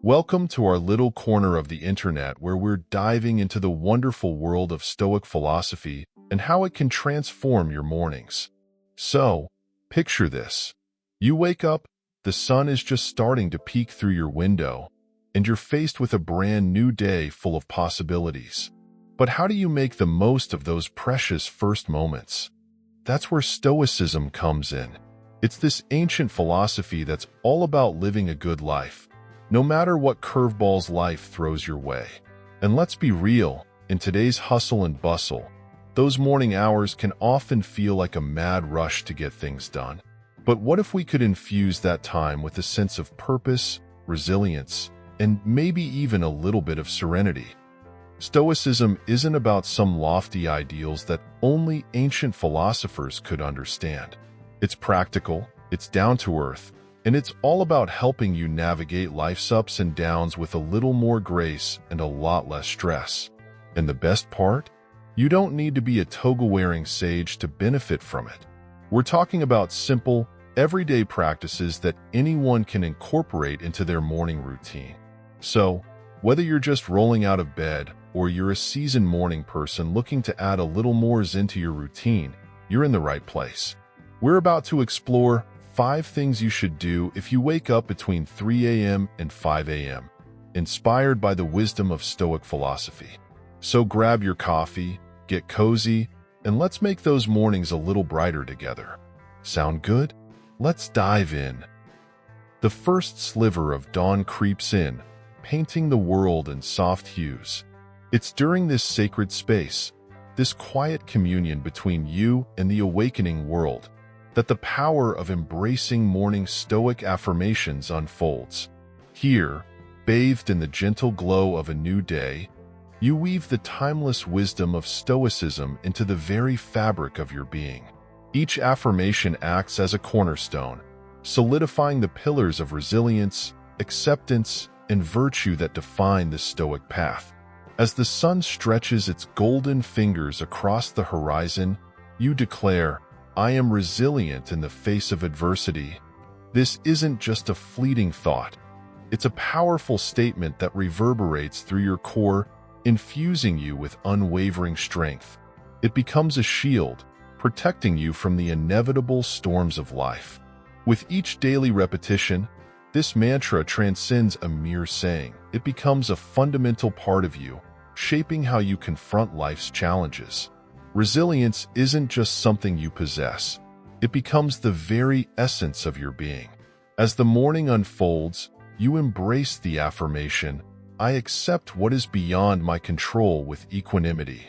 Welcome to our little corner of the internet where we're diving into the wonderful world of Stoic philosophy and how it can transform your mornings. So, picture this. You wake up, the sun is just starting to peek through your window, and you're faced with a brand new day full of possibilities. But how do you make the most of those precious first moments? That's where Stoicism comes in. It's this ancient philosophy that's all about living a good life, no matter what curveballs life throws your way. And let's be real, in today's hustle and bustle, those morning hours can often feel like a mad rush to get things done. But what if we could infuse that time with a sense of purpose, resilience, and maybe even a little bit of serenity? Stoicism isn't about some lofty ideals that only ancient philosophers could understand. It's practical, it's down to earth, and it's all about helping you navigate life's ups and downs with a little more grace and a lot less stress. And the best part? You don't need to be a toga-wearing sage to benefit from it. We're talking about simple, everyday practices that anyone can incorporate into their morning routine. So, whether you're just rolling out of bed or you're a seasoned morning person looking to add a little more zen to your routine, you're in the right place. We're about to explore 5 things you should do if you wake up between 3 a.m. and 5 a.m., inspired by the wisdom of Stoic philosophy. So grab your coffee, get cozy, and let's make those mornings a little brighter together. Sound good? Let's dive in. The first sliver of dawn creeps in, painting the world in soft hues. It's during this sacred space, this quiet communion between you and the awakening world, that the power of embracing morning Stoic affirmations unfolds. Here, bathed in the gentle glow of a new day, you weave the timeless wisdom of Stoicism into the very fabric of your being. Each affirmation acts as a cornerstone, solidifying the pillars of resilience, acceptance, and virtue that define the Stoic path. As the sun stretches its golden fingers across the horizon, you declare, "I am resilient in the face of adversity." This isn't just a fleeting thought. It's a powerful statement that reverberates through your core, infusing you with unwavering strength. It becomes a shield, protecting you from the inevitable storms of life. With each daily repetition, this mantra transcends a mere saying. It becomes a fundamental part of you, shaping how you confront life's challenges. Resilience isn't just something you possess. It becomes the very essence of your being. As the morning unfolds, you embrace the affirmation, "I accept what is beyond my control," with equanimity.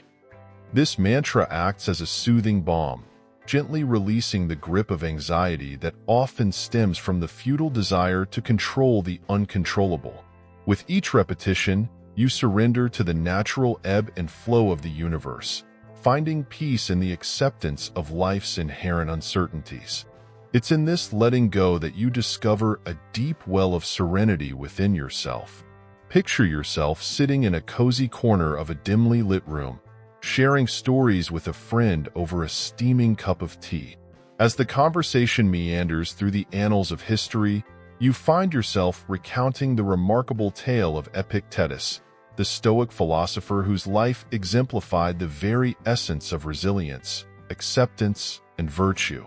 This mantra acts as a soothing balm, gently releasing the grip of anxiety that often stems from the futile desire to control the uncontrollable. With each repetition, you surrender to the natural ebb and flow of the universe, finding peace in the acceptance of life's inherent uncertainties. It's in this letting go that you discover a deep well of serenity within yourself. Picture yourself sitting in a cozy corner of a dimly lit room, sharing stories with a friend over a steaming cup of tea. As the conversation meanders through the annals of history, you find yourself recounting the remarkable tale of Epictetus, the Stoic philosopher whose life exemplified the very essence of resilience, acceptance, and virtue.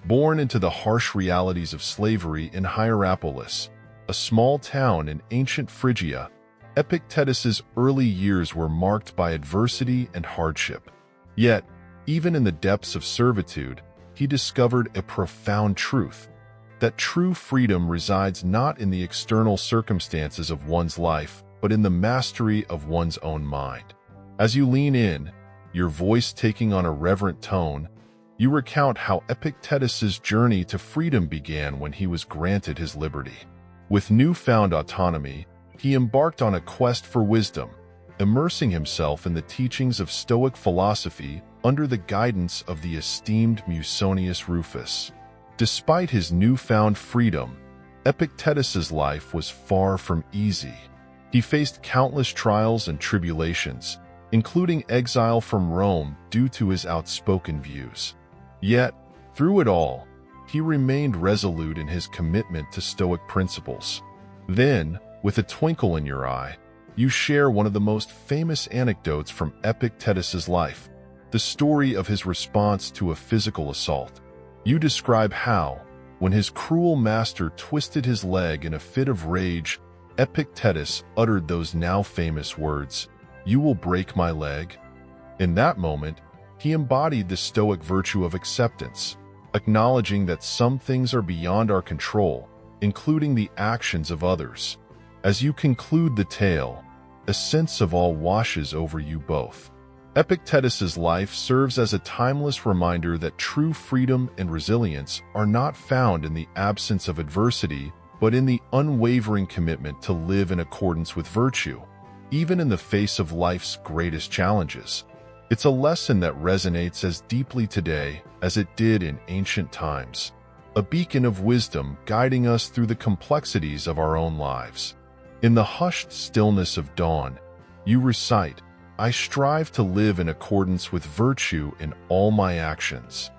Born into the harsh realities of slavery in Hierapolis, a small town in ancient Phrygia, Epictetus's early years were marked by adversity and hardship. Yet, even in the depths of servitude, he discovered a profound truth: that true freedom resides not in the external circumstances of one's life, but in the mastery of one's own mind. As you lean in, your voice taking on a reverent tone, you recount how Epictetus's journey to freedom began when he was granted his liberty. With newfound autonomy, he embarked on a quest for wisdom, immersing himself in the teachings of Stoic philosophy under the guidance of the esteemed Musonius Rufus. Despite his newfound freedom, Epictetus's life was far from easy. He faced countless trials and tribulations, including exile from Rome due to his outspoken views. Yet, through it all, he remained resolute in his commitment to Stoic principles. Then, With a twinkle in your eye, you share one of the most famous anecdotes from Epictetus's life, the story of his response to a physical assault. You describe how, when his cruel master twisted his leg in a fit of rage, Epictetus uttered those now famous words, "You will break my leg?" In that moment, he embodied the Stoic virtue of acceptance, acknowledging that some things are beyond our control, including the actions of others. As you conclude the tale, a sense of awe washes over you both. Epictetus's life serves as a timeless reminder that true freedom and resilience are not found in the absence of adversity, but in the unwavering commitment to live in accordance with virtue, even in the face of life's greatest challenges. It's a lesson that resonates as deeply today as it did in ancient times, a beacon of wisdom guiding us through the complexities of our own lives. In the hushed stillness of dawn, you recite, "I strive to live in accordance with virtue in all my actions."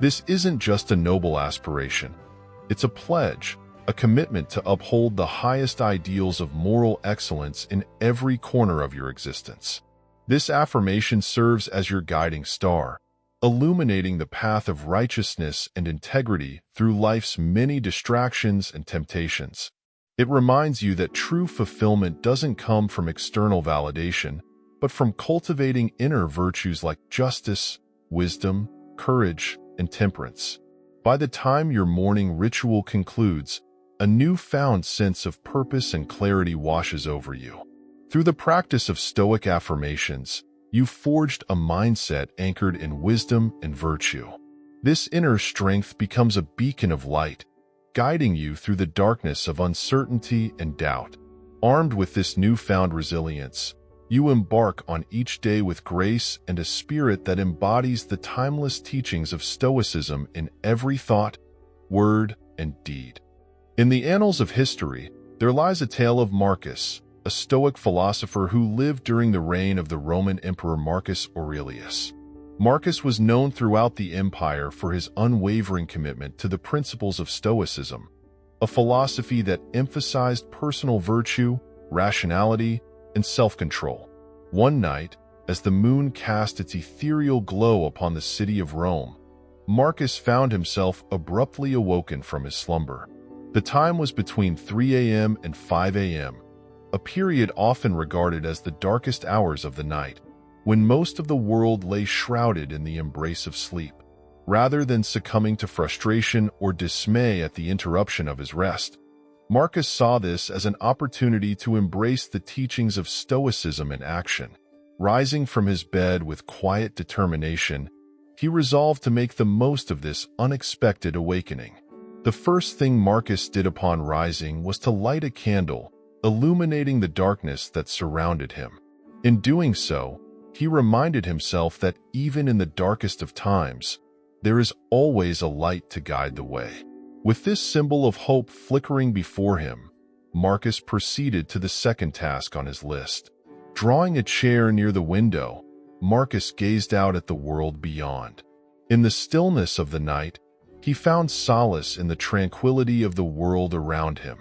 This isn't just a noble aspiration. It's a pledge, a commitment to uphold the highest ideals of moral excellence in every corner of your existence. This affirmation serves as your guiding star, illuminating the path of righteousness and integrity through life's many distractions and temptations. It reminds you that true fulfillment doesn't come from external validation, but from cultivating inner virtues like justice, wisdom, courage, and temperance. By the time your morning ritual concludes, a newfound sense of purpose and clarity washes over you. Through the practice of Stoic affirmations, you've forged a mindset anchored in wisdom and virtue. This inner strength becomes a beacon of light, guiding you through the darkness of uncertainty and doubt. Armed with this newfound resilience, you embark on each day with grace and a spirit that embodies the timeless teachings of Stoicism in every thought, word, and deed. In the annals of history, there lies a tale of Marcus, a Stoic philosopher who lived during the reign of the Roman Emperor Marcus Aurelius. Marcus was known throughout the empire for his unwavering commitment to the principles of Stoicism, a philosophy that emphasized personal virtue, rationality, and self-control. One night, as the moon cast its ethereal glow upon the city of Rome, Marcus found himself abruptly awoken from his slumber. The time was between 3 a.m. and 5 a.m., a period often regarded as the darkest hours of the night, when most of the world lay shrouded in the embrace of sleep. Rather than succumbing to frustration or dismay at the interruption of his rest, Marcus saw this as an opportunity to embrace the teachings of Stoicism in action. Rising from his bed with quiet determination, he resolved to make the most of this unexpected awakening. The first thing Marcus did upon rising was to light a candle, illuminating the darkness that surrounded him. In doing so, he reminded himself that even in the darkest of times, there is always a light to guide the way. With this symbol of hope flickering before him, Marcus proceeded to the second task on his list. Drawing a chair near the window, Marcus gazed out at the world beyond. In the stillness of the night, he found solace in the tranquility of the world around him.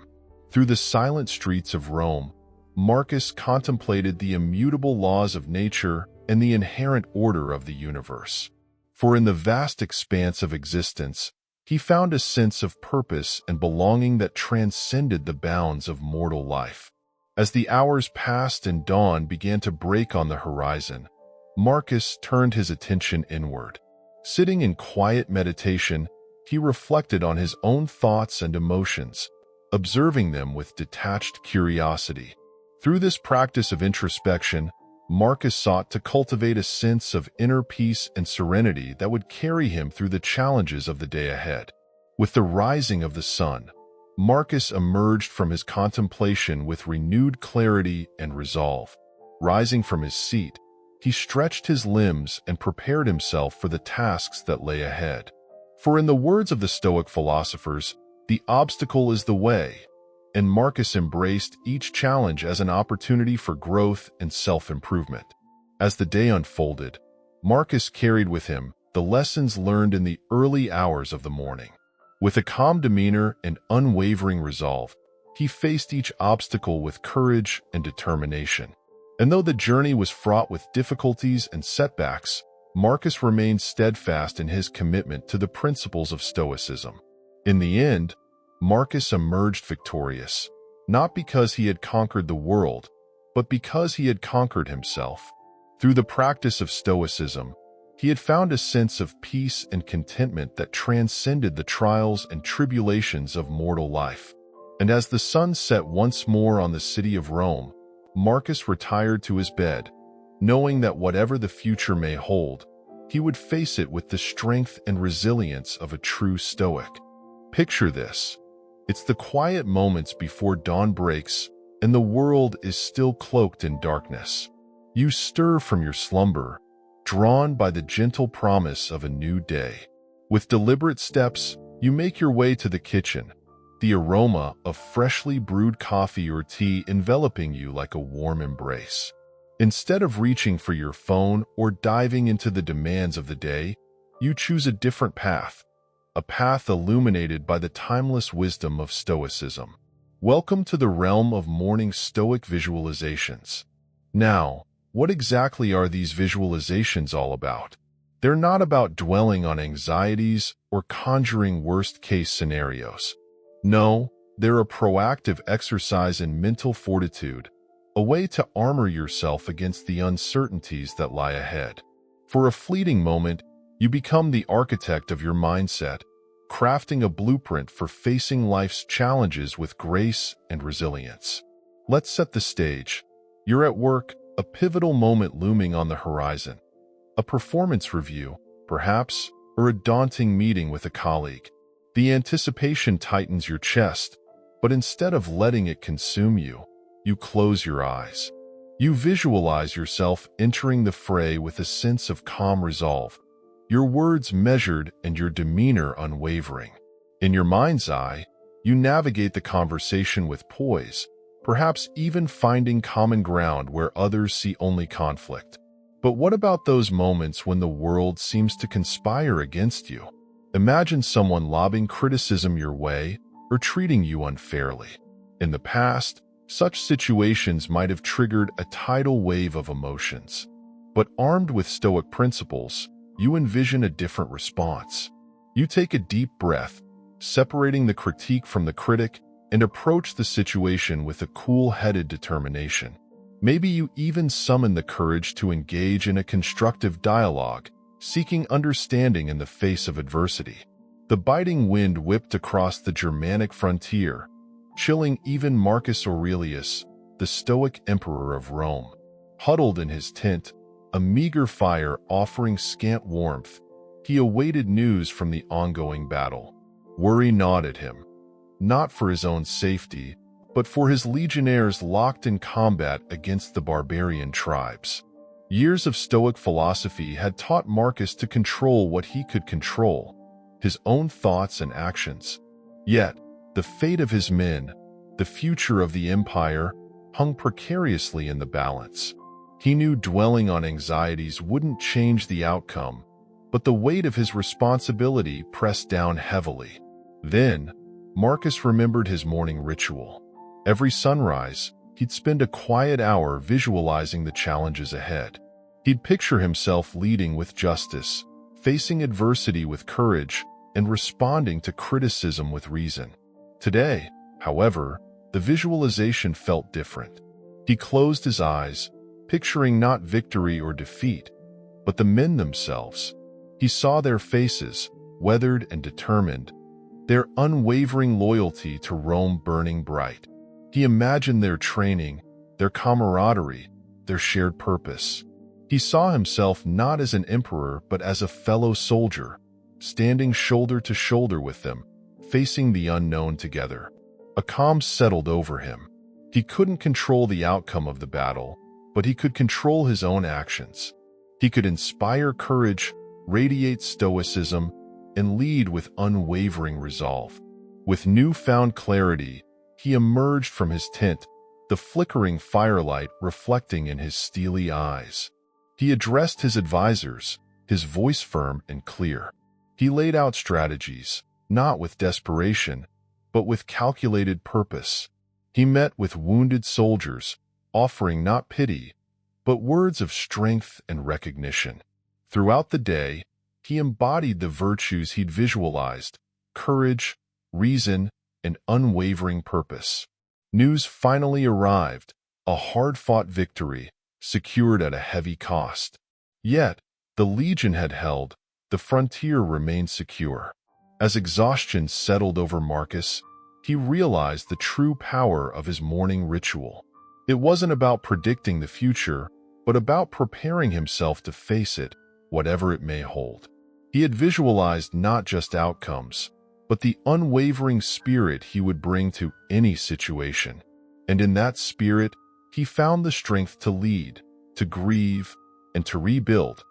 Through the silent streets of Rome, Marcus contemplated the immutable laws of nature and the inherent order of the universe. For in the vast expanse of existence, he found a sense of purpose and belonging that transcended the bounds of mortal life. As the hours passed and dawn began to break on the horizon, Marcus turned his attention inward. Sitting in quiet meditation, he reflected on his own thoughts and emotions, observing them with detached curiosity. Through this practice of introspection, Marcus sought to cultivate a sense of inner peace and serenity that would carry him through the challenges of the day ahead. With the rising of the sun, Marcus emerged from his contemplation with renewed clarity and resolve. Rising from his seat, he stretched his limbs and prepared himself for the tasks that lay ahead. For in the words of the Stoic philosophers, the obstacle is the way, and Marcus embraced each challenge as an opportunity for growth and self-improvement. As the day unfolded, Marcus carried with him the lessons learned in the early hours of the morning. With a calm demeanor and unwavering resolve, He faced each obstacle with courage and determination. And though the journey was fraught with difficulties and setbacks, Marcus remained steadfast in his commitment to the principles of Stoicism. In the end, Marcus emerged victorious, not because he had conquered the world, but because he had conquered himself. Through the practice of Stoicism, he had found a sense of peace and contentment that transcended the trials and tribulations of mortal life. And as the sun set once more on the city of Rome, Marcus retired to his bed, knowing that whatever the future may hold, he would face it with the strength and resilience of a true Stoic. Picture this. It's the quiet moments before dawn breaks and the world is still cloaked in darkness. You stir from your slumber, drawn by the gentle promise of a new day. With deliberate steps, you make your way to the kitchen, the aroma of freshly brewed coffee or tea enveloping you like a warm embrace. Instead of reaching for your phone or diving into the demands of the day, you choose a different path, a path illuminated by the timeless wisdom of Stoicism. Welcome to the realm of morning Stoic visualizations. Now, what exactly are these visualizations all about? They're not about dwelling on anxieties or conjuring worst-case scenarios. No, they're a proactive exercise in mental fortitude, a way to armor yourself against the uncertainties that lie ahead. For a fleeting moment, you become the architect of your mindset, crafting a blueprint for facing life's challenges with grace and resilience. Let's set the stage. You're at work, a pivotal moment looming on the horizon. A performance review, perhaps, or a daunting meeting with a colleague. The anticipation tightens your chest, but instead of letting it consume you, you close your eyes. You visualize yourself entering the fray with a sense of calm resolve, your words measured and your demeanor unwavering. In your mind's eye, you navigate the conversation with poise, perhaps even finding common ground where others see only conflict. But what about those moments when the world seems to conspire against you? Imagine someone lobbing criticism your way or treating you unfairly. In the past, such situations might have triggered a tidal wave of emotions. But armed with Stoic principles, you envision a different response. You take a deep breath, separating the critique from the critic, and approach the situation with a cool-headed determination. Maybe you even summon the courage to engage in a constructive dialogue, seeking understanding in the face of adversity. The biting wind whipped across the Germanic frontier, chilling even Marcus Aurelius, the Stoic emperor of Rome. Huddled in his tent, a meager fire offering scant warmth, he awaited news from the ongoing battle. Worry gnawed at him, not for his own safety, but for his legionnaires locked in combat against the barbarian tribes. Years of Stoic philosophy had taught Marcus to control what he could control, his own thoughts and actions. Yet, the fate of his men, the future of the empire, hung precariously in the balance. He knew dwelling on anxieties wouldn't change the outcome, but the weight of his responsibility pressed down heavily. Then, Marcus remembered his morning ritual. Every sunrise, he'd spend a quiet hour visualizing the challenges ahead. He'd picture himself leading with justice, facing adversity with courage, and responding to criticism with reason. Today, however, the visualization felt different. He closed his eyes, picturing not victory or defeat, but the men themselves. He saw their faces, weathered and determined, their unwavering loyalty to Rome burning bright. He imagined their training, their camaraderie, their shared purpose. He saw himself not as an emperor but as a fellow soldier, standing shoulder to shoulder with them, facing the unknown together. A calm settled over him. He couldn't control the outcome of the battle, but he could control his own actions. He could inspire courage, radiate stoicism, and lead with unwavering resolve. With newfound clarity, he emerged from his tent, the flickering firelight reflecting in his steely eyes. He addressed his advisors, his voice firm and clear. He laid out strategies, not with desperation, but with calculated purpose. He met with wounded soldiers, offering not pity, but words of strength and recognition. Throughout the day, he embodied the virtues he'd visualized: courage, reason, and unwavering purpose. News finally arrived, a hard-fought victory, secured at a heavy cost. Yet, the legion had held, the frontier remained secure. As exhaustion settled over Marcus, he realized the true power of his morning ritual. It wasn't about predicting the future, but about preparing himself to face it, whatever it may hold. He had visualized not just outcomes, but the unwavering spirit he would bring to any situation. And in that spirit, he found the strength to lead, to grieve, and to rebuild,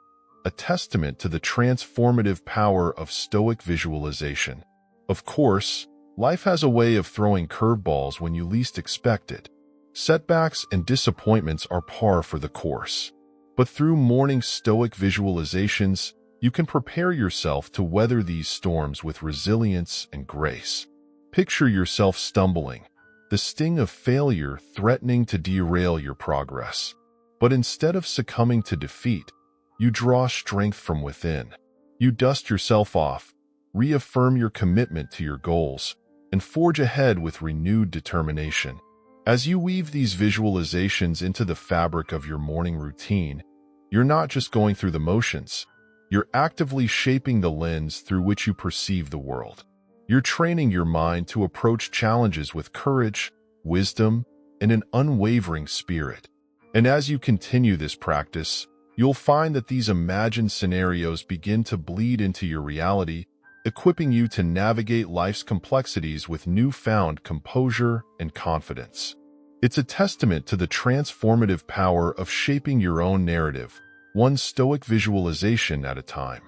a testament to the transformative power of Stoic visualization. Of course, life has a way of throwing curveballs when you least expect it. Setbacks and disappointments are par for the course. But through morning Stoic visualizations, you can prepare yourself to weather these storms with resilience and grace. Picture yourself stumbling, the sting of failure threatening to derail your progress. But instead of succumbing to defeat, you draw strength from within. You dust yourself off, reaffirm your commitment to your goals, and forge ahead with renewed determination. As you weave these visualizations into the fabric of your morning routine, you're not just going through the motions. You're actively shaping the lens through which you perceive the world. You're training your mind to approach challenges with courage, wisdom, and an unwavering spirit. And as you continue this practice, you'll find that these imagined scenarios begin to bleed into your reality, equipping you to navigate life's complexities with newfound composure and confidence. It's a testament to the transformative power of shaping your own narrative, one Stoic visualization at a time.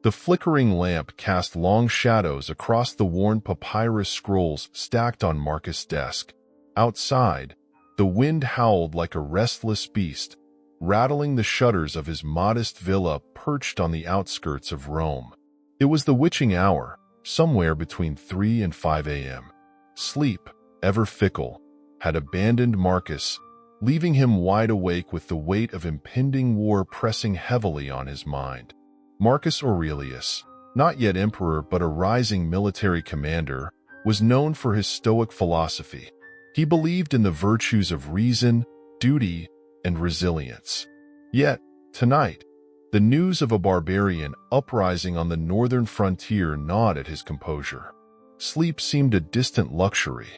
The flickering lamp cast long shadows across the worn papyrus scrolls stacked on Marcus' desk. Outside, the wind howled like a restless beast, rattling the shutters of his modest villa perched on the outskirts of Rome. It was the witching hour, somewhere between 3 and 5 a.m. Sleep, ever fickle, had abandoned Marcus, leaving him wide awake with the weight of impending war pressing heavily on his mind. Marcus Aurelius, not yet emperor but a rising military commander, was known for his Stoic philosophy. He believed in the virtues of reason, duty, and resilience. Yet, tonight, the news of a barbarian uprising on the northern frontier gnawed at his composure. Sleep seemed a distant luxury.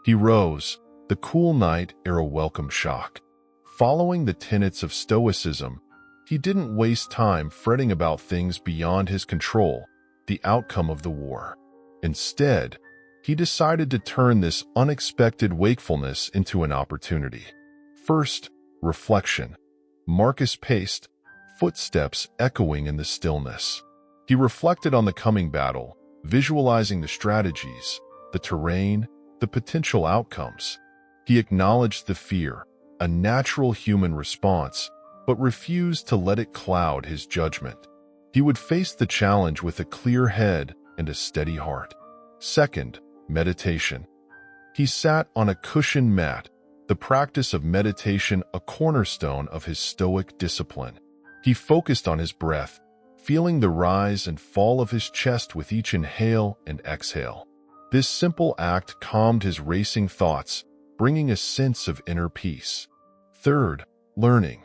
He rose, the cool night air a welcome shock. Following the tenets of Stoicism, he didn't waste time fretting about things beyond his control, the outcome of the war. Instead, he decided to turn this unexpected wakefulness into an opportunity. First, reflection. Marcus paced, footsteps echoing in the stillness. He reflected on the coming battle, visualizing the strategies, the terrain, the potential outcomes. He acknowledged the fear, a natural human response, but refused to let it cloud his judgment. He would face the challenge with a clear head and a steady heart. Second, meditation. He sat on a cushioned mat, the practice of meditation a cornerstone of his Stoic discipline. He focused on his breath, feeling the rise and fall of his chest with each inhale and exhale. This simple act calmed his racing thoughts, bringing a sense of inner peace. Third, learning.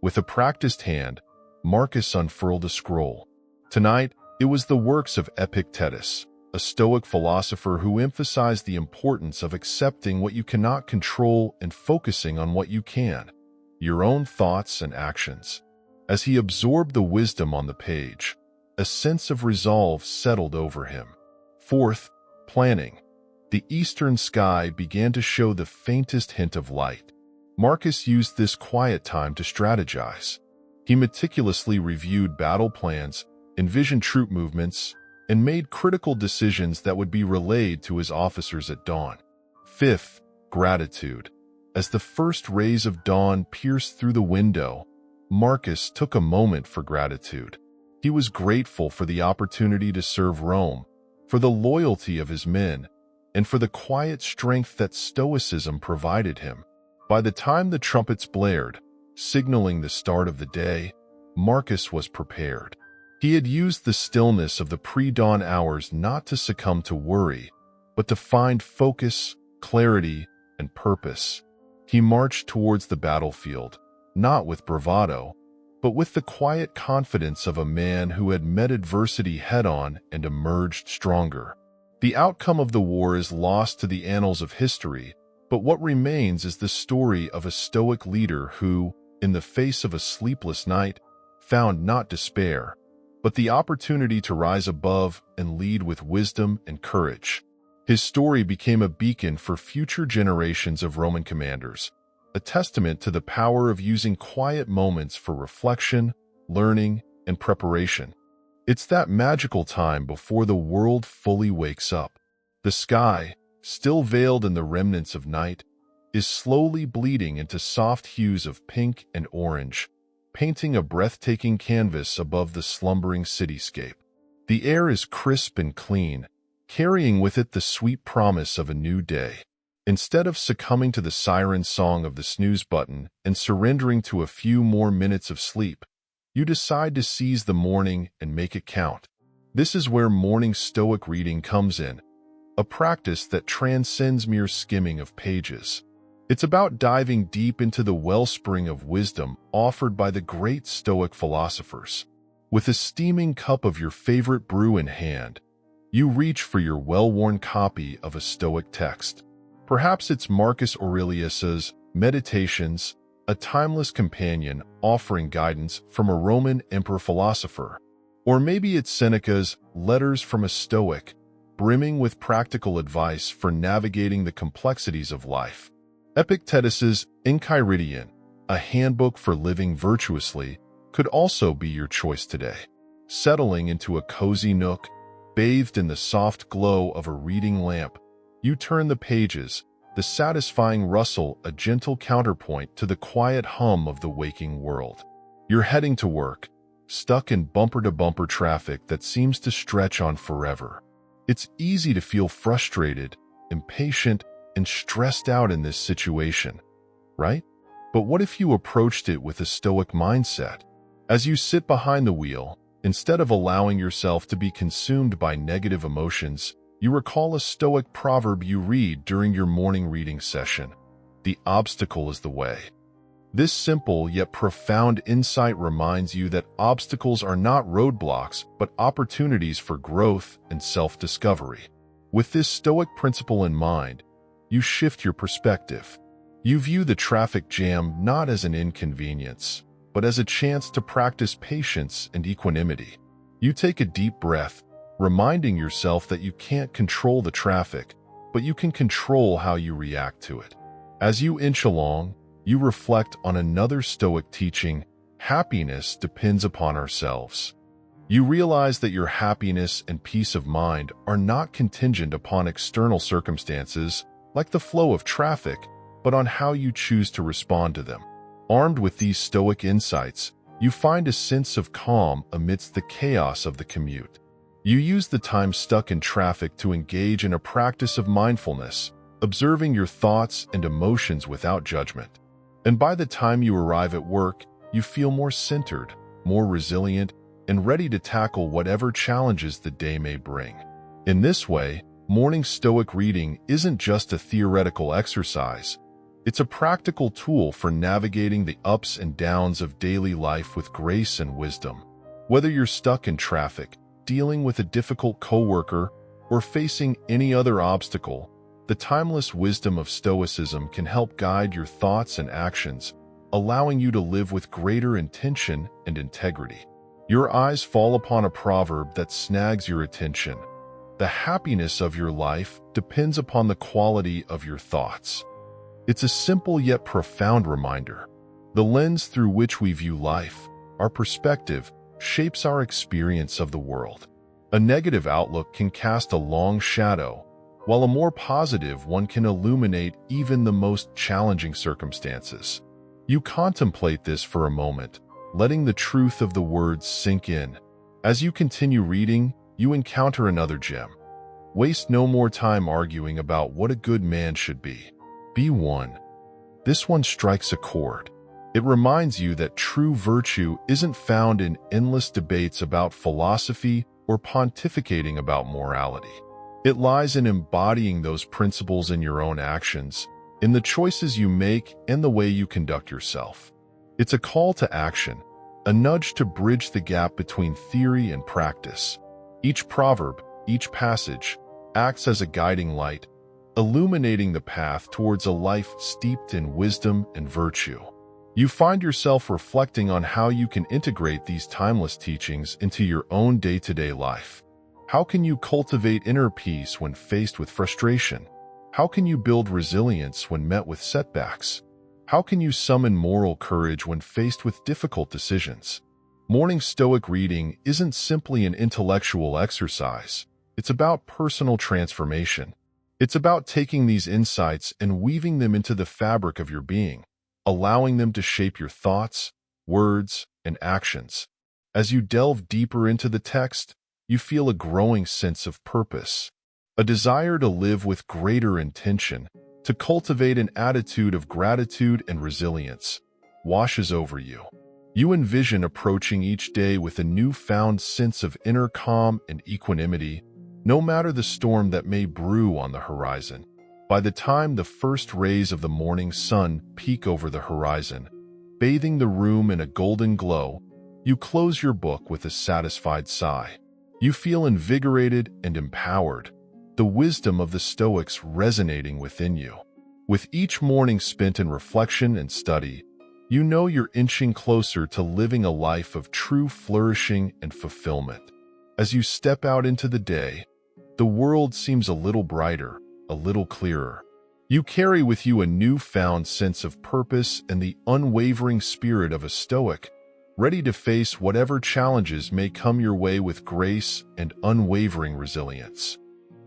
With a practiced hand, Marcus unfurled a scroll. Tonight, it was the works of Epictetus, a Stoic philosopher who emphasized the importance of accepting what you cannot control and focusing on what you can, your own thoughts and actions. As he absorbed the wisdom on the page, a sense of resolve settled over him. Fourth, planning. The eastern sky began to show the faintest hint of light. Marcus used this quiet time to strategize. He meticulously reviewed battle plans, envisioned troop movements, and made critical decisions that would be relayed to his officers at dawn. Fifth, gratitude. As the first rays of dawn pierced through the window, Marcus took a moment for gratitude. He was grateful for the opportunity to serve Rome, for the loyalty of his men, and for the quiet strength that Stoicism provided him. By the time the trumpets blared, signaling the start of the day, Marcus was prepared. He had used the stillness of the pre-dawn hours not to succumb to worry, but to find focus, clarity, and purpose. He marched towards the battlefield, not with bravado, but with the quiet confidence of a man who had met adversity head-on and emerged stronger. The outcome of the war is lost to the annals of history, but what remains is the story of a Stoic leader who, in the face of a sleepless night, found not despair, but the opportunity to rise above and lead with wisdom and courage. His story became a beacon for future generations of Roman commanders, a testament to the power of using quiet moments for reflection, learning, and preparation. It's that magical time before the world fully wakes up. The sky, still veiled in the remnants of night, is slowly bleeding into soft hues of pink and orange, painting a breathtaking canvas above the slumbering cityscape. The air is crisp and clean, carrying with it the sweet promise of a new day. Instead of succumbing to the siren song of the snooze button and surrendering to a few more minutes of sleep, you decide to seize the morning and make it count. This is where morning Stoic reading comes in, a practice that transcends mere skimming of pages. It's about diving deep into the wellspring of wisdom offered by the great Stoic philosophers. With a steaming cup of your favorite brew in hand, you reach for your well-worn copy of a Stoic text. Perhaps it's Marcus Aurelius's Meditations, a timeless companion offering guidance from a Roman emperor-philosopher. Or maybe it's Seneca's Letters from a Stoic, brimming with practical advice for navigating the complexities of life. Epictetus's Enchiridion, a handbook for living virtuously, could also be your choice today. Settling into a cozy nook, bathed in the soft glow of a reading lamp, you turn the pages, the satisfying rustle a gentle counterpoint to the quiet hum of the waking world. You're heading to work, stuck in bumper-to-bumper traffic that seems to stretch on forever. It's easy to feel frustrated, impatient, and stressed out in this situation, right? But what if you approached it with a Stoic mindset? As you sit behind the wheel, instead of allowing yourself to be consumed by negative emotions, you recall a Stoic proverb you read during your morning reading session. The obstacle is the way. This simple yet profound insight reminds you that obstacles are not roadblocks, but opportunities for growth and self-discovery. With this Stoic principle in mind, you shift your perspective. You view the traffic jam not as an inconvenience, but as a chance to practice patience and equanimity. You take a deep breath, reminding yourself that you can't control the traffic, but you can control how you react to it. As you inch along, you reflect on another Stoic teaching: happiness depends upon ourselves. You realize that your happiness and peace of mind are not contingent upon external circumstances, like the flow of traffic, but on how you choose to respond to them. Armed with these Stoic insights, you find a sense of calm amidst the chaos of the commute. You use the time stuck in traffic to engage in a practice of mindfulness, observing your thoughts and emotions without judgment. And by the time you arrive at work, you feel more centered, more resilient, and ready to tackle whatever challenges the day may bring. In this way, morning Stoic reading isn't just a theoretical exercise. It's a practical tool for navigating the ups and downs of daily life with grace and wisdom. Whether you're stuck in traffic, dealing with a difficult coworker, or facing any other obstacle, the timeless wisdom of Stoicism can help guide your thoughts and actions, allowing you to live with greater intention and integrity. Your eyes fall upon a proverb that snags your attention. The happiness of your life depends upon the quality of your thoughts. It's a simple yet profound reminder. The lens through which we view life, our perspective, shapes our experience of the world. A negative outlook can cast a long shadow, while a more positive one can illuminate even the most challenging circumstances. You contemplate this for a moment, letting the truth of the words sink in. As you continue reading, you encounter another gem. Waste no more time arguing about what a good man should be. Be one. This one strikes a chord. It reminds you that true virtue isn't found in endless debates about philosophy or pontificating about morality. It lies in embodying those principles in your own actions, in the choices you make and the way you conduct yourself. It's a call to action, a nudge to bridge the gap between theory and practice. Each proverb, each passage, acts as a guiding light, illuminating the path towards a life steeped in wisdom and virtue. You find yourself reflecting on how you can integrate these timeless teachings into your own day-to-day life. How can you cultivate inner peace when faced with frustration? How can you build resilience when met with setbacks? How can you summon moral courage when faced with difficult decisions? Morning Stoic reading isn't simply an intellectual exercise. It's about personal transformation. It's about taking these insights and weaving them into the fabric of your being, allowing them to shape your thoughts, words, and actions. As you delve deeper into the text, you feel a growing sense of purpose, a desire to live with greater intention, to cultivate an attitude of gratitude and resilience, washes over you. You envision approaching each day with a newfound sense of inner calm and equanimity, no matter the storm that may brew on the horizon. By the time the first rays of the morning sun peek over the horizon, bathing the room in a golden glow, you close your book with a satisfied sigh. You feel invigorated and empowered, the wisdom of the Stoics resonating within you. With each morning spent in reflection and study, you know you're inching closer to living a life of true flourishing and fulfillment. As you step out into the day, the world seems a little brighter, a little clearer. You carry with you a newfound sense of purpose and the unwavering spirit of a Stoic, ready to face whatever challenges may come your way with grace and unwavering resilience.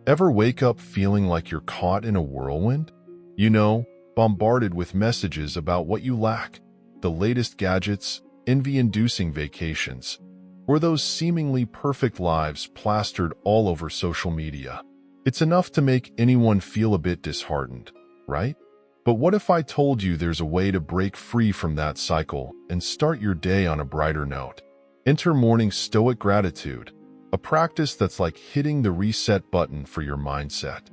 Ever wake up feeling like you're caught in a whirlwind? You know, bombarded with messages about what you lack, the latest gadgets, envy-inducing vacations, or those seemingly perfect lives plastered all over social media. It's enough to make anyone feel a bit disheartened, right? But what if I told you there's a way to break free from that cycle and start your day on a brighter note? Enter morning Stoic gratitude, a practice that's like hitting the reset button for your mindset.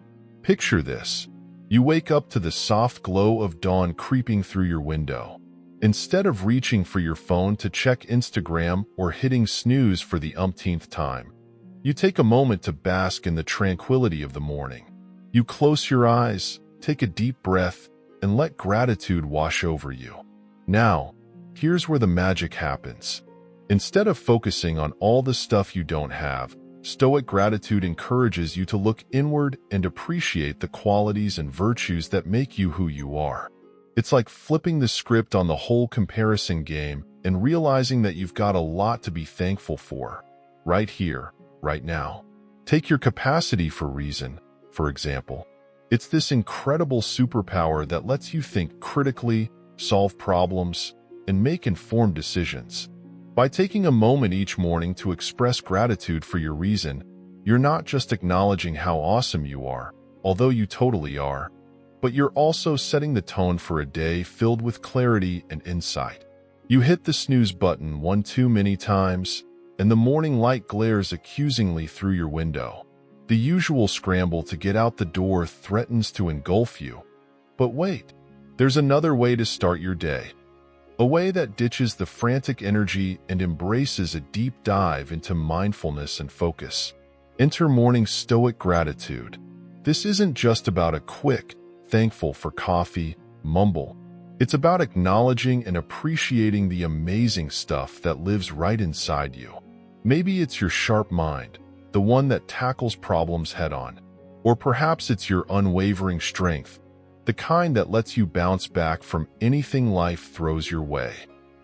Picture this. You wake up to the soft glow of dawn creeping through your window. Instead of reaching for your phone to check Instagram or hitting snooze for the umpteenth time, you take a moment to bask in the tranquility of the morning. You close your eyes, take a deep breath, and let gratitude wash over you. Now, here's where the magic happens. Instead of focusing on all the stuff you don't have, Stoic gratitude encourages you to look inward and appreciate the qualities and virtues that make you who you are. It's like flipping the script on the whole comparison game and realizing that you've got a lot to be thankful for, right here, right now. Take your capacity for reason, for example. It's this incredible superpower that lets you think critically, solve problems, and make informed decisions. By taking a moment each morning to express gratitude for your reason, you're not just acknowledging how awesome you are, although you totally are, but you're also setting the tone for a day filled with clarity and insight. You hit the snooze button one too many times, and the morning light glares accusingly through your window. The usual scramble to get out the door threatens to engulf you. But wait, there's another way to start your day. A way that ditches the frantic energy and embraces a deep dive into mindfulness and focus. Enter morning Stoic gratitude. This isn't just about a quick, thankful for coffee mumble. It's about acknowledging and appreciating the amazing stuff that lives right inside you. Maybe it's your sharp mind, the one that tackles problems head-on. Or perhaps it's your unwavering strength, the kind that lets you bounce back from anything life throws your way.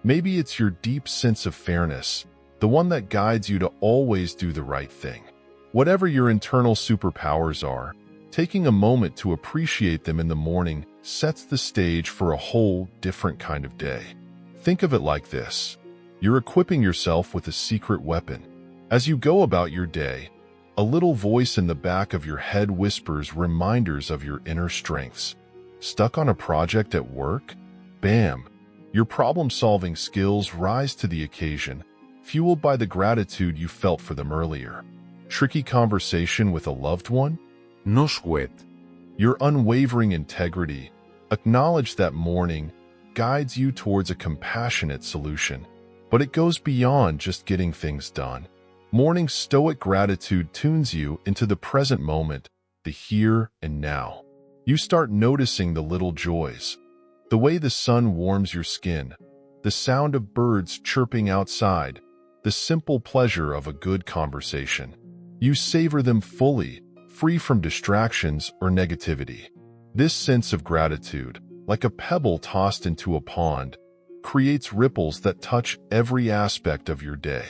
Maybe it's your deep sense of fairness, the one that guides you to always do the right thing. Whatever your internal superpowers are, taking a moment to appreciate them in the morning sets the stage for a whole different kind of day. Think of it like this. You're equipping yourself with a secret weapon. As you go about your day, A little voice in the back of your head whispers reminders of your inner strengths. Stuck on a project at work? Bam! Your problem-solving skills rise to the occasion, fueled by the gratitude you felt for them earlier. Tricky conversation with a loved one? No sweat. Your unwavering integrity, acknowledge that morning, guides you towards a compassionate solution, but it goes beyond just getting things done. Morning Stoic gratitude tunes you into the present moment, the here and now. You start noticing the little joys, the way the sun warms your skin, the sound of birds chirping outside, the simple pleasure of a good conversation. You savor them fully, free from distractions or negativity. This sense of gratitude, like a pebble tossed into a pond, creates ripples that touch every aspect of your day.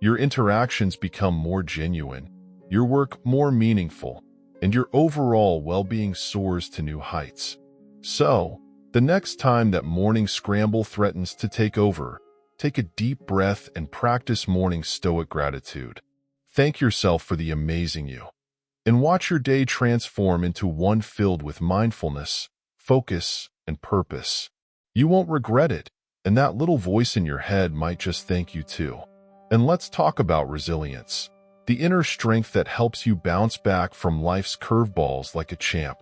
Your interactions become more genuine, your work more meaningful, and your overall well-being soars to new heights. So, the next time that morning scramble threatens to take over, take a deep breath and practice morning Stoic gratitude. Thank yourself for the amazing you, and watch your day transform into one filled with mindfulness, focus, and purpose. You won't regret it, and that little voice in your head might just thank you too. And let's talk about resilience, the inner strength that helps you bounce back from life's curveballs like a champ.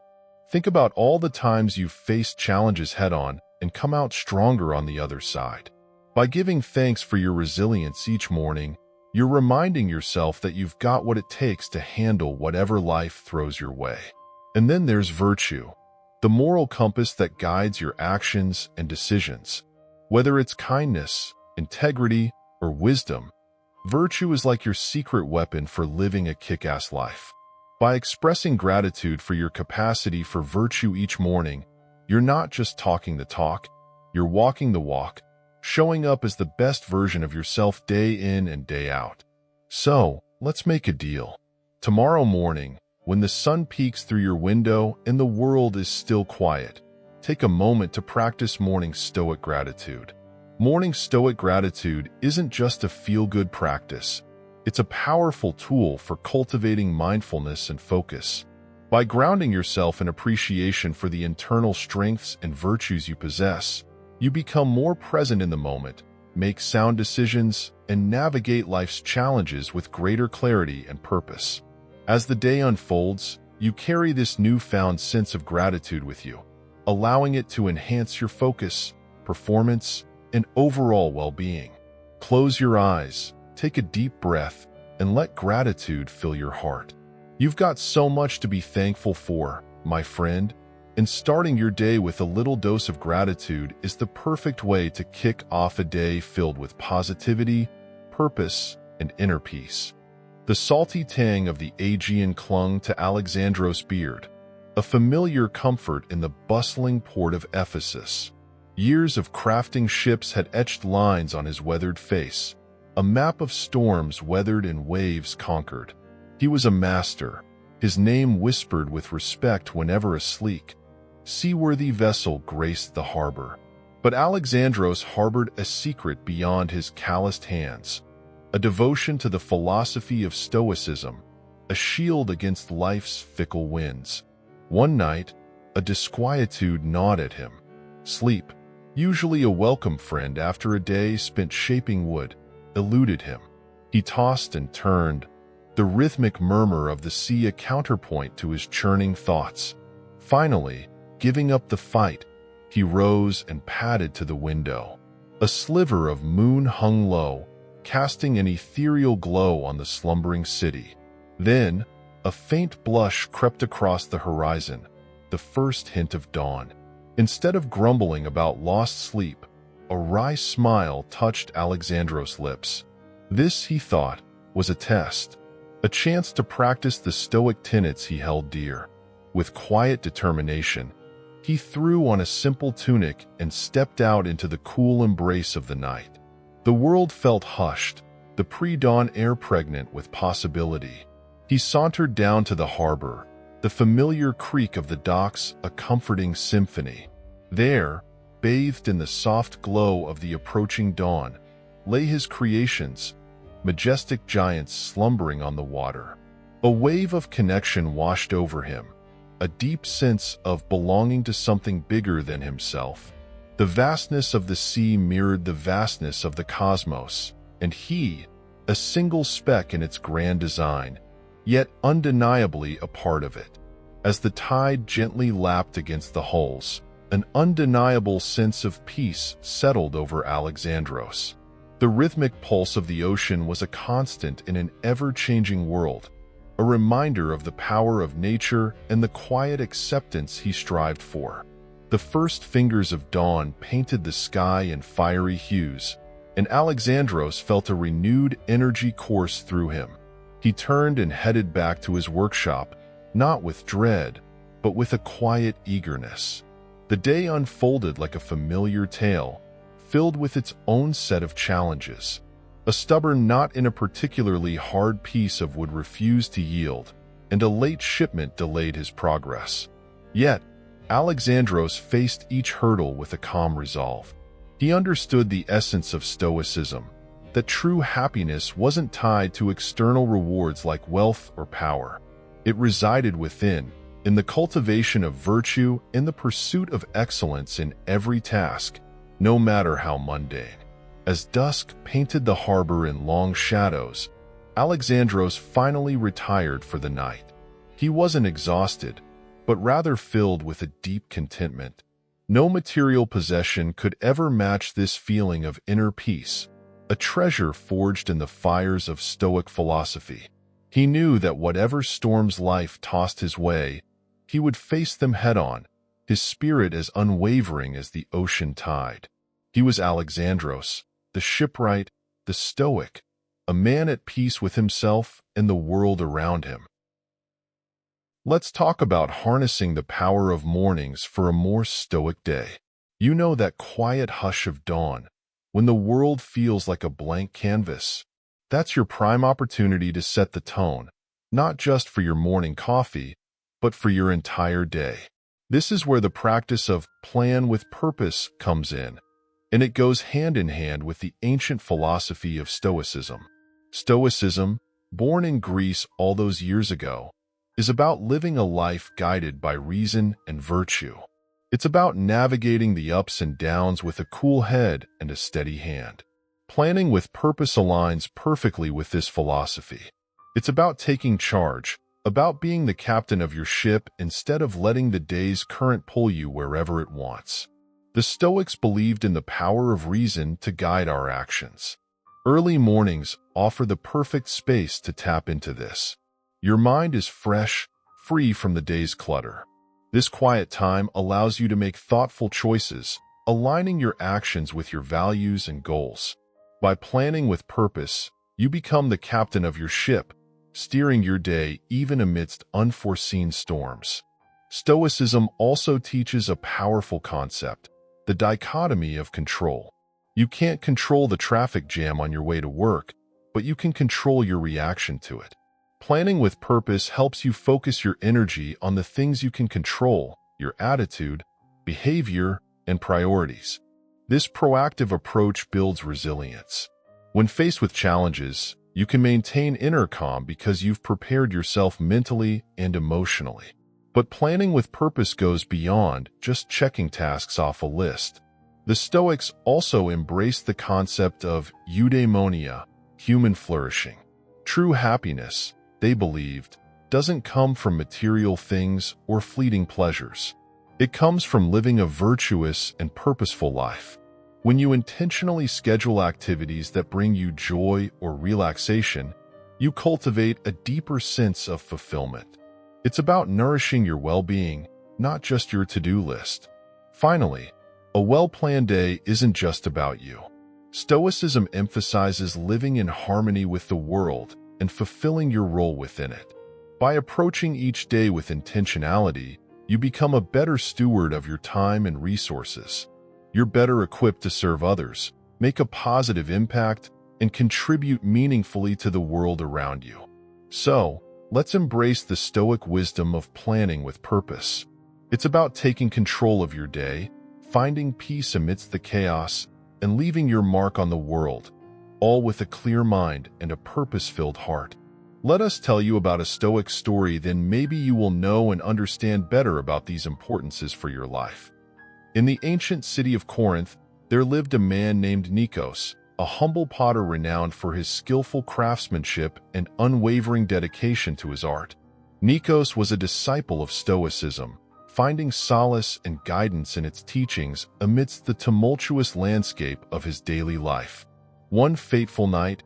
Think about all the times you've faced challenges head-on and come out stronger on the other side. By giving thanks for your resilience each morning, you're reminding yourself that you've got what it takes to handle whatever life throws your way. And then there's virtue, the moral compass that guides your actions and decisions. Whether it's kindness, integrity, or wisdom, virtue is like your secret weapon for living a kick-ass life. By expressing gratitude for your capacity for virtue each morning, you're not just talking the talk, you're walking the walk, showing up as the best version of yourself day in and day out. So, let's make a deal. Tomorrow morning, when the sun peeks through your window and the world is still quiet, take a moment to practice morning Stoic gratitude. Morning Stoic gratitude isn't just a feel-good practice. It's a powerful tool for cultivating mindfulness and focus. By grounding yourself in appreciation for the internal strengths and virtues you possess, you become more present in the moment, make sound decisions, and navigate life's challenges with greater clarity and purpose. As the day unfolds, you carry this newfound sense of gratitude with you, allowing it to enhance your focus, performance, and overall well-being. Close your eyes, take a deep breath, and let gratitude fill your heart. You've got so much to be thankful for, my friend, and starting your day with a little dose of gratitude is the perfect way to kick off a day filled with positivity, purpose, and inner peace. The salty tang of the Aegean clung to Alexandros' beard, a familiar comfort in the bustling port of Ephesus. Years of crafting ships had etched lines on his weathered face, a map of storms weathered and waves conquered. He was a master, his name whispered with respect whenever a sleek, seaworthy vessel graced the harbor. But Alexandros harbored a secret beyond his calloused hands, a devotion to the philosophy of Stoicism, a shield against life's fickle winds. One night, a disquietude gnawed at him. Sleep, usually a welcome friend after a day spent shaping wood, eluded him. He tossed and turned, the rhythmic murmur of the sea a counterpoint to his churning thoughts. Finally, giving up the fight, he rose and padded to the window. A sliver of moon hung low, casting an ethereal glow on the slumbering city. Then, a faint blush crept across the horizon, the first hint of dawn. Instead of grumbling about lost sleep, a wry smile touched Alexandros' lips. This, he thought, was a test, a chance to practice the Stoic tenets he held dear. With quiet determination, he threw on a simple tunic and stepped out into the cool embrace of the night. The world felt hushed, the pre-dawn air pregnant with possibility. He sauntered down to the harbor, the familiar creak of the docks a comforting symphony. There, bathed in the soft glow of the approaching dawn, lay his creations, majestic giants slumbering on the water. A wave of connection washed over him, a deep sense of belonging to something bigger than himself. The vastness of the sea mirrored the vastness of the cosmos, and he, a single speck in its grand design, yet undeniably a part of it. As the tide gently lapped against the hulls, an undeniable sense of peace settled over Alexandros. The rhythmic pulse of the ocean was a constant in an ever-changing world, a reminder of the power of nature and the quiet acceptance he strived for. The first fingers of dawn painted the sky in fiery hues, and Alexandros felt a renewed energy course through him. He turned and headed back to his workshop, not with dread, but with a quiet eagerness. The day unfolded like a familiar tale, filled with its own set of challenges. A stubborn knot in a particularly hard piece of wood refused to yield, and a late shipment delayed his progress. Yet, Alexandros faced each hurdle with a calm resolve. He understood the essence of Stoicism, that true happiness wasn't tied to external rewards like wealth or power. It resided within, in the cultivation of virtue and the pursuit of excellence in every task, no matter how mundane. As dusk painted the harbor in long shadows, Alexandros finally retired for the night. He wasn't exhausted, but rather filled with a deep contentment. No material possession could ever match this feeling of inner peace, a treasure forged in the fires of Stoic philosophy. He knew that whatever storms life tossed his way, he would face them head-on, his spirit as unwavering as the ocean tide. He was Alexandros, the shipwright, the Stoic, a man at peace with himself and the world around him. Let's talk about harnessing the power of mornings for a more Stoic day. You know that quiet hush of dawn, when the world feels like a blank canvas. That's your prime opportunity to set the tone, not just for your morning coffee, but for your entire day. This is where the practice of plan with purpose comes in, and it goes hand in hand with the ancient philosophy of Stoicism. Stoicism, born in Greece all those years ago, is about living a life guided by reason and virtue. It's about navigating the ups and downs with a cool head and a steady hand. Planning with purpose aligns perfectly with this philosophy. It's about taking charge, about being the captain of your ship instead of letting the day's current pull you wherever it wants. The Stoics believed in the power of reason to guide our actions. Early mornings offer the perfect space to tap into this. Your mind is fresh, free from the day's clutter. This quiet time allows you to make thoughtful choices, aligning your actions with your values and goals. By planning with purpose, you become the captain of your ship, steering your day even amidst unforeseen storms. Stoicism also teaches a powerful concept, the dichotomy of control. You can't control the traffic jam on your way to work, but you can control your reaction to it. Planning with purpose helps you focus your energy on the things you can control, your attitude, behavior, and priorities. This proactive approach builds resilience. When faced with challenges, you can maintain inner calm because you've prepared yourself mentally and emotionally. But planning with purpose goes beyond just checking tasks off a list. The Stoics also embraced the concept of eudaimonia, human flourishing. True happiness, they believed, doesn't come from material things or fleeting pleasures. It comes from living a virtuous and purposeful life. When you intentionally schedule activities that bring you joy or relaxation, you cultivate a deeper sense of fulfillment. It's about nourishing your well-being, not just your to-do list. Finally, a well-planned day isn't just about you. Stoicism emphasizes living in harmony with the world and fulfilling your role within it. By approaching each day with intentionality, you become a better steward of your time and resources. You're better equipped to serve others, make a positive impact, and contribute meaningfully to the world around you. So, let's embrace the Stoic wisdom of planning with purpose. It's about taking control of your day, finding peace amidst the chaos, and leaving your mark on the world, all with a clear mind and a purpose-filled heart. Let us tell you about a Stoic story, then maybe you will know and understand better about these importances for your life. In the ancient city of Corinth, there lived a man named Nikos, a humble potter renowned for his skillful craftsmanship and unwavering dedication to his art. Nikos was a disciple of Stoicism, finding solace and guidance in its teachings amidst the tumultuous landscape of his daily life. One fateful night,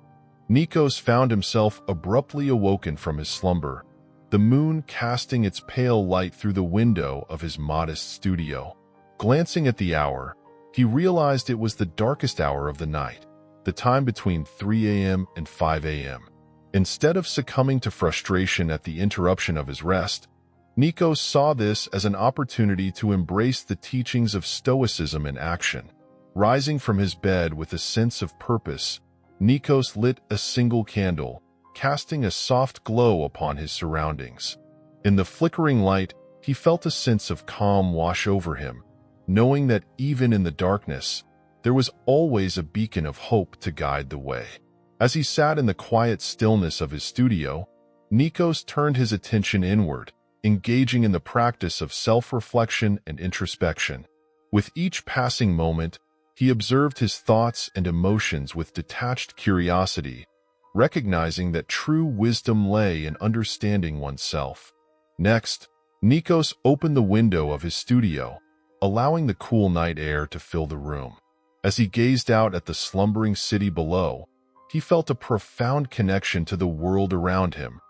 Nikos found himself abruptly awoken from his slumber, the moon casting its pale light through the window of his modest studio. Glancing at the hour, he realized it was the darkest hour of the night, the time between 3 a.m. and 5 a.m. Instead of succumbing to frustration at the interruption of his rest, Nikos saw this as an opportunity to embrace the teachings of Stoicism in action. Rising from his bed with a sense of purpose, Nikos lit a single candle, casting a soft glow upon his surroundings. In the flickering light, he felt a sense of calm wash over him, knowing that even in the darkness, there was always a beacon of hope to guide the way. As he sat in the quiet stillness of his studio, Nikos turned his attention inward, engaging in the practice of self-reflection and introspection. With each passing moment, he observed his thoughts and emotions with detached curiosity, recognizing that true wisdom lay in understanding oneself. Next, Nikos opened the window of his studio, allowing the cool night air to fill the room. As he gazed out at the slumbering city below, he felt a profound connection to the world around him,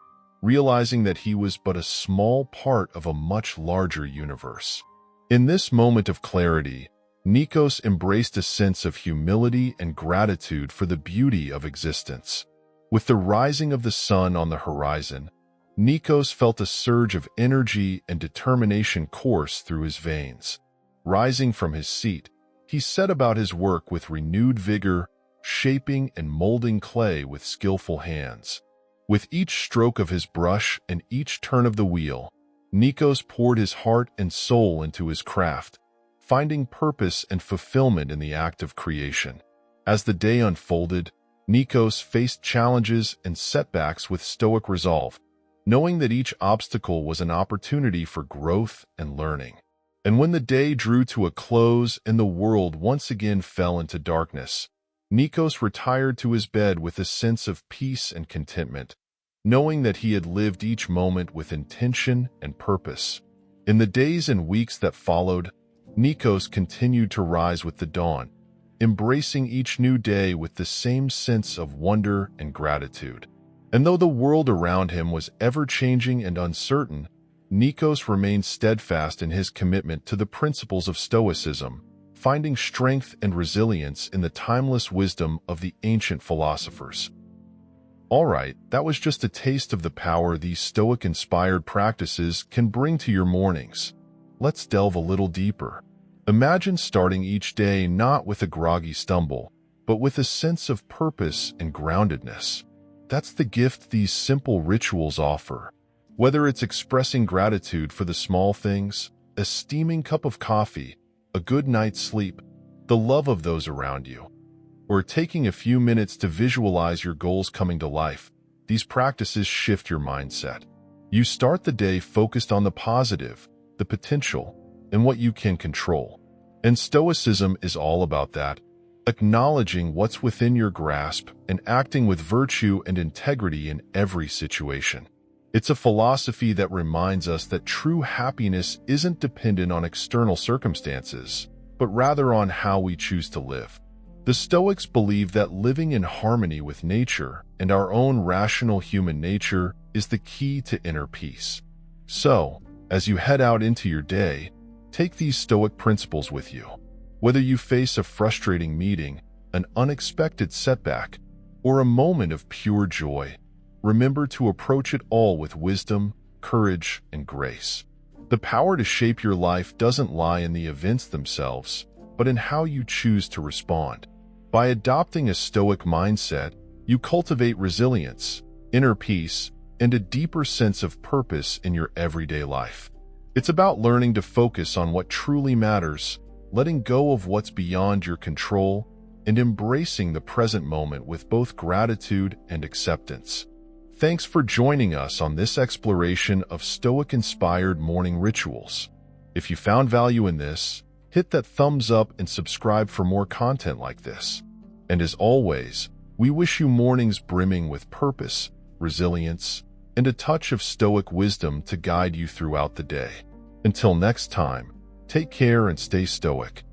realizing that he was but a small part of a much larger universe. In this moment of clarity, Nikos embraced a sense of humility and gratitude for the beauty of existence. With the rising of the sun on the horizon, Nikos felt a surge of energy and determination course through his veins. Rising from his seat, he set about his work with renewed vigor, shaping and molding clay with skillful hands. With each stroke of his brush and each turn of the wheel, Nikos poured his heart and soul into his craft, finding purpose and fulfillment in the act of creation. As the day unfolded, Nikos faced challenges and setbacks with stoic resolve, knowing that each obstacle was an opportunity for growth and learning. And when the day drew to a close and the world once again fell into darkness, Nikos retired to his bed with a sense of peace and contentment, knowing that he had lived each moment with intention and purpose. In the days and weeks that followed, Nikos continued to rise with the dawn, embracing each new day with the same sense of wonder and gratitude. And though the world around him was ever-changing and uncertain, Nikos remained steadfast in his commitment to the principles of Stoicism, finding strength and resilience in the timeless wisdom of the ancient philosophers. Alright, that was just a taste of the power these Stoic-inspired practices can bring to your mornings. Let's delve a little deeper. Imagine starting each day not with a groggy stumble, but with a sense of purpose and groundedness. That's the gift these simple rituals offer. Whether it's expressing gratitude for the small things, a steaming cup of coffee, a good night's sleep, the love of those around you, or taking a few minutes to visualize your goals coming to life, these practices shift your mindset. You start the day focused on the positive, the potential, and what you can control. And Stoicism is all about that, acknowledging what's within your grasp and acting with virtue and integrity in every situation. It's a philosophy that reminds us that true happiness isn't dependent on external circumstances, but rather on how we choose to live. The Stoics believe that living in harmony with nature and our own rational human nature is the key to inner peace. So, as you head out into your day, take these Stoic principles with you. Whether you face a frustrating meeting, an unexpected setback, or a moment of pure joy, remember to approach it all with wisdom, courage, and grace. The power to shape your life doesn't lie in the events themselves, but in how you choose to respond. By adopting a Stoic mindset, you cultivate resilience, inner peace, and a deeper sense of purpose in your everyday life. It's about learning to focus on what truly matters, letting go of what's beyond your control, and embracing the present moment with both gratitude and acceptance. Thanks for joining us on this exploration of Stoic-inspired morning rituals. If you found value in this, hit that thumbs up and subscribe for more content like this. And as always, we wish you mornings brimming with purpose, resilience, and a touch of Stoic wisdom to guide you throughout the day. Until next time, take care and stay Stoic.